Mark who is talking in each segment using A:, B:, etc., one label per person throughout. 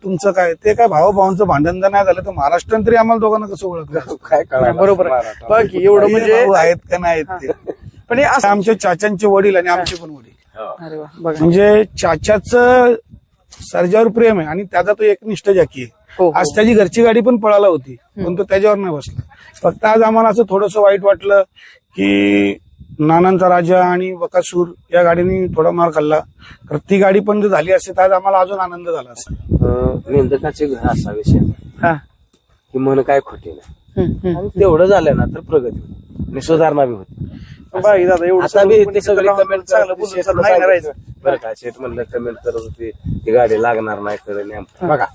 A: तुमचं काय ते काय भावाभावांचं भांडण जर नाही झालं तर महाराष्ट्रात तरी आम्हाला दोघांना कसं ओळखलं
B: काय कळलं
C: बरोबर आहे. बाकी एवढं म्हणजे
A: भाऊ आहेत का नाही आहेत ते
C: पण हे असं
A: आमच्या चाचांचे वडील आणि आमचे पण वडील
C: अरे वा बघा
A: म्हणजे चाचाचं सर्जावर प्रेम आहे आणि त्याचा तो एकनिष्ठ जॅकी
C: हो,
A: आहे.
C: हो.
A: आज त्याची घरची गाडी पण पळाला होती पण तो त्याच्यावर नाही बसला. फक्त आज आम्हाला असं थोडंसं वाईट वाटलं की नानांचा राजा आणि बकासूर या गाडीने थोडा मार खाल्ला. तर ती गाडी पण जर झाली असते तर आज आम्हाला अजून आनंद झाला असता.
B: निंदकाचे घर असा विषय
C: हा
B: की मन काय खोटे नाही
C: हम्म.
B: आणि तेवढं झालं ना तर प्रगती होती आणि सुधारणा बी होती.
C: बाई दादा एवढं
B: आता बी
C: सगळं
B: ते सगळे
C: कोणी
B: कमेंट
C: चांगलं बोलून चाललं नाही करायचं.
B: बरं का शेत म्हणलं कमेंट करत होती ती गाडी लागणार नाही खरं नाही बघा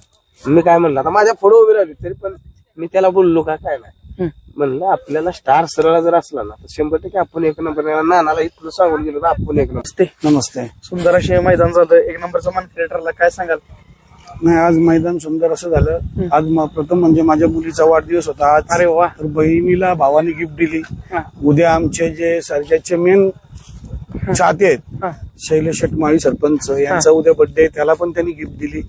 B: मी काय म्हणलं आता माझ्या पुढे उभी राहिली तरी पण मी त्याला बोललो का काय नाही म्हणलं आपल्याला स्टार सरळ जर असला ना तर 100% आपण एक नंबर नानाला इथलं सांगून गेलो तर आपण एक नंबर.
A: नमस्ते.
C: सुंदर असे मैदान झालं एक नंबरचं मन क्रिएटरला काय सांगाल?
A: नाही आज मैदान सुंदर असं झालं. आज प्रथम म्हणजे माझ्या मुलीचा वाढदिवस होता आज.
C: अरे वा
A: तर बहिणीला भावाने गिफ्ट दिली. उद्या आमचे जे सर्जाचे मेन चाहते आहेत शैलेश शेटमाळी सरपंच यांचा उद्या बर्थडे त्याला पण त्यांनी गिफ्ट दिली.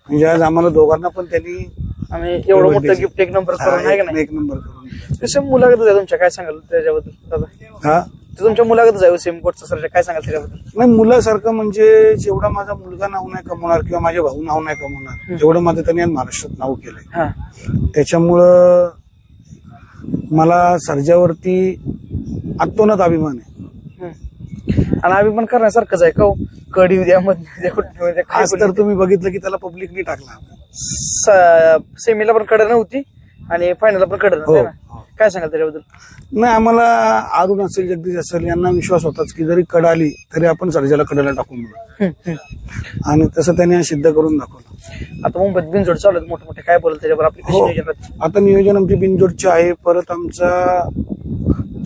A: म्हणजे आज आम्हाला दोघांना पण त्यांनी
C: आणि एवढं मोठं गिफ्ट एक नंबर करून आहे का नाही?
A: एक नंबर करून
C: तसं मुलाखतच आहे तुमच्या काय सांगाल त्याच्याबद्दल दादा?
A: हा
C: ते तुमच्या मुलाखतच आहे सेम कोटचं सर काय सांगाल त्याच्याबद्दल?
A: नाही मुलासारखं म्हणजे जेवढा माझा मुलगा नाव नाही कमवणार किंवा माझे भाऊ नाव नाही कमवणार तेवढं माझं त्यांनी आज महाराष्ट्रात नाव केलंय.
C: हा
A: त्याच्यामुळं मला सर्जावरती अतोनात अभिमान आहे.
C: आणि आम्ही पण करण्यासारखंच आहे का कडी उद्या मध्ये
A: आज तर तुम्ही बघितलं की त्याला पब्लिकली टाकला.
C: सेमीला पण कडे नव्हती आणि फायनलला पण कडे नव्हती ना? काय सांगाल त्याच्याबद्दल?
A: नाही आम्हाला अरुण असेल जगदीश असेल यांना विश्वास होताच की जरी कड आली तरी आपण सर्जाला कडेला टाकू म्हणून आणि तसं त्याने सिद्ध करून दाखवलं.
C: आता मुंबईत बिनजोड चालू आहेत मोठे मोठे काय बोलत त्याच्यावर आपली कशी नियोजन राहते?
A: आता नियोजन आमची बिनजोडचे आहे. परत आमचा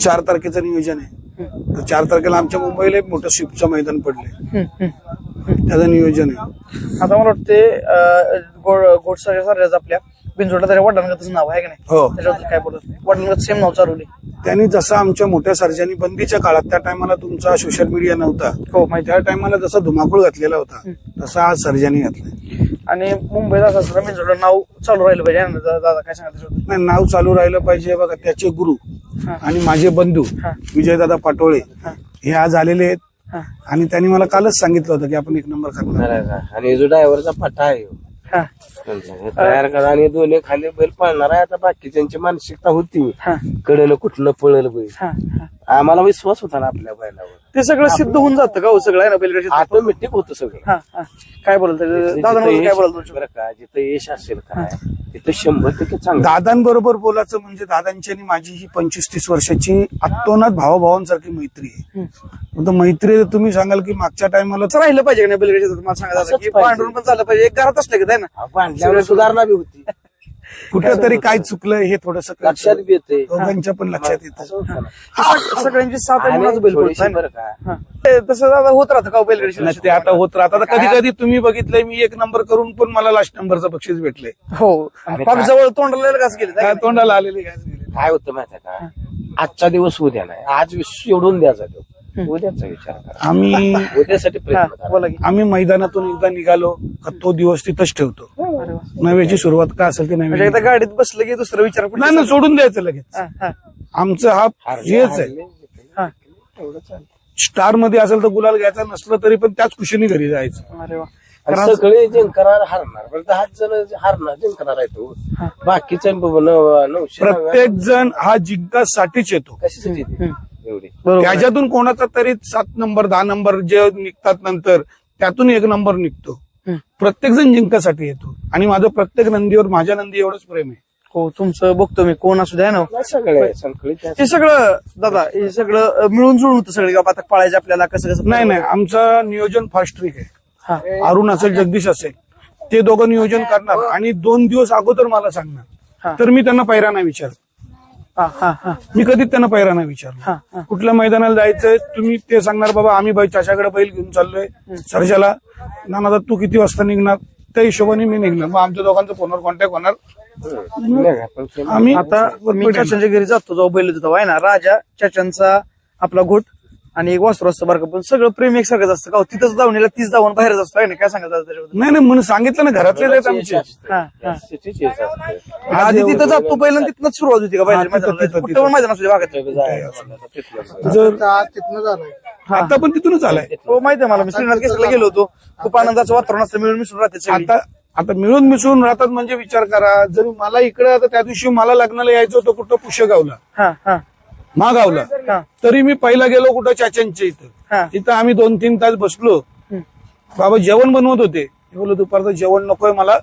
A: 4 तारखेचं नियोजन आहे. तर 4 तारखेला आमच्या मुंबईला एक मोठं स्विपचं मैदान पडले त्याचं नियोजन आहे.
C: आता मला वाटते गोडसाच्या सारख्याच आपल्या बिनजोडला त्याच्या वडिलांगतच नाव आहे का नाही?
A: हो
C: त्याच्याबद्दल काय बोलत? वडिलांगत सेम नाव चालवले.
A: त्यांनी जसं आमच्या मोठ्या सर्जानी बंदीच्या काळात त्या टायमाला तुमचा सोशल मीडिया नव्हता
C: हो माहिती.
A: त्या टायमाला जसा धुमाकूळ घातलेला होता तसा आज सर्जानी घातलाय.
C: आणि मुंबईत असं बिनजोडला नाव चालू राहिलं पाहिजे ना दादा? काय सांगा त्याच्याबद्दल?
A: नाही नाव चालू राहिलं पाहिजे. बघा त्याचे गुरु आणि माझे बंधू विजयदादा पाटोळे हे आज आलेले आहेत आणि त्यांनी मला कालच सांगितलं होतं की आपण एक नंबर करणार.
B: आणि जो ड्रायव्हरचा पट्टा आहे हे तयार करा आणि दोन्ही खाली बैल पळणार आहे. आता बाकीच्यांची मानसिकता होती कडेनं कुठलं पळल बैल आम्हाला विश्वास होता ना आपल्या बैलावर.
C: ते सगळं सिद्ध होऊन जातं का हो सगळं आहे ना बैलगाडी?
B: ऑटोमॅटिक होतं सगळं.
C: काय बोलत दादा काय बोलत?
B: बरं का जिथं यश असेल काय तिथं 100% चांगलं.
A: दादांबरोबर बोलायचं म्हणजे दादांची आणि माझी ही 25-30 वर्षाची अतोनात भावाभावांसारखी मैत्री आहे. तर मैत्री तुम्ही सांगाल की मागच्या टायमाला
C: राहिलं पाहिजे का नाही बैलगाडी? मला सांगा की पांढरून पण चाललं पाहिजे एक घरात असलं की ना
B: बांधल्यावर सुधारणा बी होती.
A: कुठेतरी काय चुकलं हे थोडंसं
B: लक्षात बी येते
A: दोघांच्या पण लक्षात येतं.
C: सगळ्यांची साथ आहे म्हणूनच बैल
B: थोडीशी
C: पळतो.
B: बरं का
C: तसं दादा होत राहतं का बैलगाडी?
A: नाही, ते आता होत राहतात. कधी कधी तुम्ही बघितलंय मी एक नंबर करून पण मला लास्ट नंबरचं बक्षीस भेटलंय.
C: हो पाक जवळ तोंडाला घास गेले
A: तोंडाला आलेली घास गेली.
B: काय होतं माहिती आहे का आजचा दिवस उद्या नाही आज सोडून द्यायचा तो उद्याचा विचार करा.
A: आम्ही
B: उद्यासाठी प्रयत्न करा.
C: बोला की.
A: आम्ही मैदानातून एकदा निघालो का तो दिवस तिथंच ठेवतो. नव्याची सुरुवात का असेल ते
C: म्हणजे
A: नव्या
C: एकदा गाडीत बसलं की दुसरा विचार पण
A: नाही ना सोडून द्यायचं लगेच. आमचं हा हेच आहे.
B: एवढं चालेल.
A: स्टार मध्ये असेल तर गुलाल घ्यायचा नसलं तरी पण त्याच खुशीने घरी जायचं.
C: अरे वा.
B: आणि सगळे जिंकणार हारणार बरं 10 जण हारणार जिंकणार आहे तो बाकीच्या 900
A: प्रत्येक जण हा जिंकासाठीच येतो.
B: कशासाठी येते? एवढी
A: त्याच्यातून कोणाचा तरी 7 नंबर 10 नंबर जे निघतात नंतर त्यातून 1 नंबर निघतो. प्रत्येक जण जिंकासाठी येतो आणि माझं प्रत्येक नंदीवर माझ्या नंदी एवढंच प्रेम आहे.
C: हो तुमचं बघतो मी कोण असू द्या ना
B: सगळे संकलित
C: ते सगळं दादा हे सगळं मिळून जुळून होतं सगळे का आता पाळायचं आपल्याला कसं कसं
A: नाही नाही आमचं नियोजन फास्ट ट्रिक आहे. अरुण असेल जगदीश असेल ते दोघं नियोजन करणार आणि 2 दिवस अगोदर मला सांगणार. तर मी त्यांना पैरा नाही विचारत. मी कधीच त्यांना पैरा नाही विचारलं. कुठल्या मैदानाला जायचंय तुम्ही ते सांगणार बाबा आम्ही चाच्याकडे बैल घेऊन चाललोय सर्जाला नाना तू किती वाजता निघणार त्या हिशोबाने मी निघणार. मग आमच्या दोघांचं फोनवर कॉन्टॅक्ट होणार. आम्ही
C: आता मी चाचांच्या घरी जातो जेव्हा बैल देतो आहे ना राजा चाचांचा आपला घोट आणि एक वासरू असतं बरं का, पण सगळं प्रेम एक सगळंच असतं का तिथंच धावणीला तीच धावून बाहेरच असतं ना, काय सांगायचं त्याच्याबद्दल?
A: नाही म्हणून सांगितलं ना, घरातलेच आहेत आमचे.
B: सिटीची यश असते.
C: आधी तिथं जातो पहिल्यांदा तिथनच सुरुवात होती का
A: तिथं.
C: कुठं पण मैदान असू दे भागात?
A: आता पण तिथूनच आलाय.
C: हो माहिती आहे मला, मी श्रीनाथ केसरला गेलो होतो, खूप आनंदाचं वातावरण असतं, मिळून मिसळून राहते सगळी.
A: आता मिळून मिसळून राहतात म्हणजे विचार करा, जरी मला इकडे आता त्या दिवशी मला लग्नाला यायचं होतं कुठं पुष्यगावला,
C: हा हा
A: महागावला,
C: हा
A: तरी मी पहिला गेलो कुठं चाच्यांच्या
C: हा.
A: इथं. तिथं आम्ही 2-3 तास बसलो. बाबा जेवण बनवत होते, मी बोललो दुपारचं जेवण नकोय मला.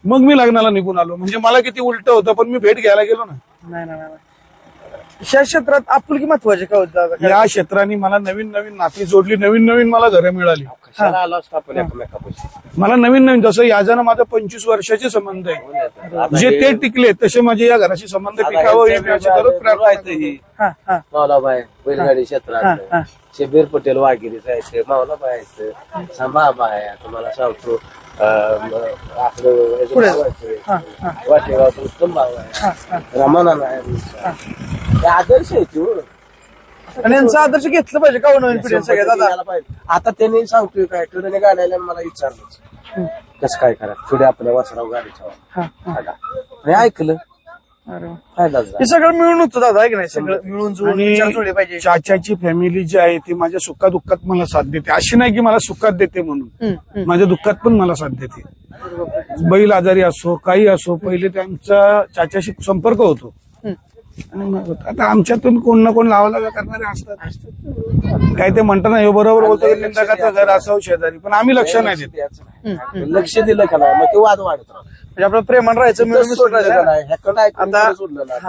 A: मग मी लग्नाला निघून आलो. म्हणजे मला किती उलट होतं, पण मी भेट घ्यायला गेलो ना.
C: नाही नाही नाही. या क्षेत्रात आपुलकी महत्वाची का होतं?
A: या क्षेत्राने मला नवीन नवीन नाती जोडली, नवीन नवीन मला घरं मिळाली.
B: कशाला आलो असतो आपण एकमेकापाशी.
A: मला नवीन नवीन, जसं याच्यानं माझा 25 वर्षाचे संबंध आहे, जे ते टिकले तसे माझे या घराशी संबंध टिकावं ही मी याची दररोज प्रार्थना करतो.
C: हा हा
B: मावलाबाई बैलगाडी क्षेत्रात, शेबीर पटेल वागिरी जायचं, मावलाबाई यायचं, सांबाबा आहे. तुम्हाला सांगतो आपलं वाटेगावचं उत्तम भाव आहे, रमानाना आहे. आदर्श आहे तो.
C: आणि यांचा आदर्श घेतलं पाहिजे का नवीन पिढी सगळ्यात? आता
B: आता त्यांनी सांगतोय काय, थोड्याने गाड्याला मला विचारलं कसं काय करायचं, थोडे आपल्या वासराव गाडी ठेवा. ऐकलं, फायदा झाला.
C: हे सगळं मिळून होतं दादा, आहे की नाही? सगळं मिळून जुळून विचार जुळले पाहिजे.
A: चाच्याची फॅमिली जी आहे ती माझ्या सुखात दुःखात मला साथ देते. अशी नाही की मला सुखात देते म्हणून, माझ्या दुःखात पण मला साथ देते. बैल आजारी असो काही असो, पहिले त्यांचा चाच्याशी संपर्क होतो. आणि मग आता आमच्यातून कोण ना कोण लावा करणारे असतात. काय ते म्हणतात ना, हे बरोबर बोलतो, निंदकाचं घर असावं शेजारी, पण आम्ही लक्ष नाही देत.
B: लक्ष दिलं का नाही, मग ते वाद वाढत राहतो.
C: म्हणजे आपलं प्रेमान राहायचं, मिळून मिसळून राहायचं.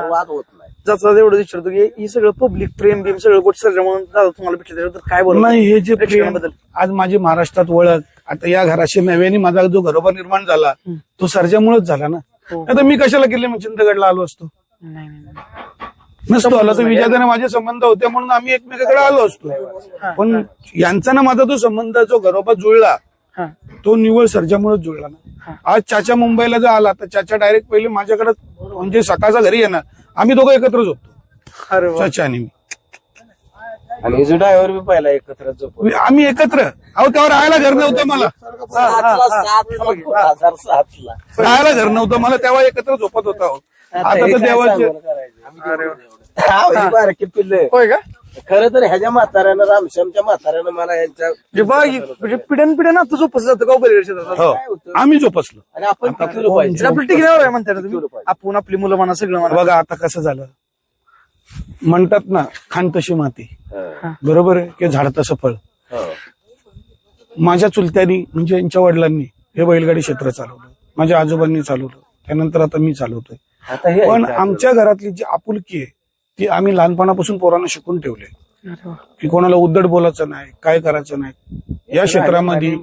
B: वाद होत नाही.
C: जसं एवढं विचारतो की हे सगळं पब्लिक प्रेम बिम सगळं गोष्टी सगळं म्हणून दादा तुम्हाला भेटलं, त्याच्याबद्दल काय बोलतो?
A: नाही, हे जे प्रेम आज माझी महाराष्ट्रात ओळख, आता या घराशी नव्याने माझा जो घरोबा निर्माण झाला तो सर्जामुळेच झाला ना. आता मी कशाला गेले मग चिंतगडला आलो असतो? नसतो आलो तर विजयाने माझे संबंध होते म्हणून आम्ही एकमेकाकडे आलो असतो. पण यांचा ना माझा जो संबंध, जो घरोबा जुळला, तो निव्वळ सर्जामुळेच जुळला ना. आज चाचा मुंबईला जर आला तर चाचा डायरेक्ट पहिले माझ्याकडे, म्हणजे सकाळचा घरी येणार, आम्ही दोघं एकत्रच होतो, चाचा आणि मी.
B: आणि जो ड्रायव्हर बी पहिला एकत्र झोपतो.
A: आम्ही एकत्र. अहो तेव्हा राहायला घर नव्हतं मला,
B: 2007ला
A: राहायला घर नव्हतं मला, तेव्हा एकत्र झोपत होता. आता तर देवाचे
B: बारकी पिल्ले.
C: होय का?
B: खरं तर ह्याच्या म्हाताऱ्यानं, रामश्यामच्या म्हाताऱ्यानं मला यांच्या
C: म्हणजे पिढ्यान पिढ्यानं आता झोपस जातं का बैलगाडी
A: हो, आम्ही झोपसलो.
B: आणि आपण टिकलो पाहिजे.
C: आपलं टिकण्यावर आहे म्हणता ना तुम्ही, आपण आपली मुलं म्हणा सगळं म्हणा.
A: बघा आता कसं झालं, म्हणतात ना खाण तशी माती, बरोबर आहे की झाड तसं फळ. माझ्या चुलत्यांनी म्हणजे यांच्या वडिलांनी हे बैलगाडी क्षेत्र चालवलं, माझ्या आजोबांनी चालवलं, त्यानंतर आता मी चालवतोय. पण आमच्या घरातली जी आपुलकी आहे ती आम्ही लहानपणापासून पोरांना शिकून ठेवले, की कोणाला उद्धट बोलायचं नाही, काय करायचं नाही या क्षेत्रामध्ये.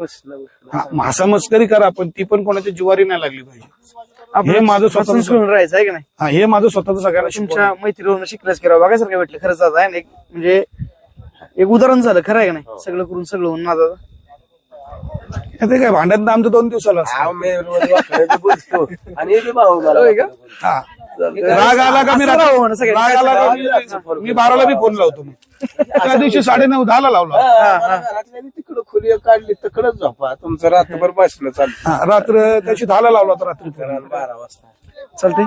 A: हसा मस्करी करा, पण ती पण कोणाच्या जिवारी नाही लागली पाहिजे. हे माझं स्वतःच
C: राहायचं आहे की नाही?
A: हा, हे माझं स्वतःच सगळ्यांना
C: तुमच्या मैत्रीवरून शिकल्यास की बघायसारखं भेटलं खरंच दादा आहे. म्हणजे एक उदाहरण झालं, खरं आहे का नाही? सगळं करून सगळं होऊन दादा.
A: ते काय भांडण आमचं 2 दिवसाला असतं.
B: आणि भाऊ
A: हा, राग आला का मी राग आला का मी 12ला बी फोन लावतो. मी त्या दिवशी 9:30-10ला लावला.
B: तिकडं खोली काढली तिकडच झोपा, तुमचं रात्रभर बसणं चालतं.
A: रात्र त्याची 10ला लावला होता, रात्री
B: 12 वाजता
C: चालतंय.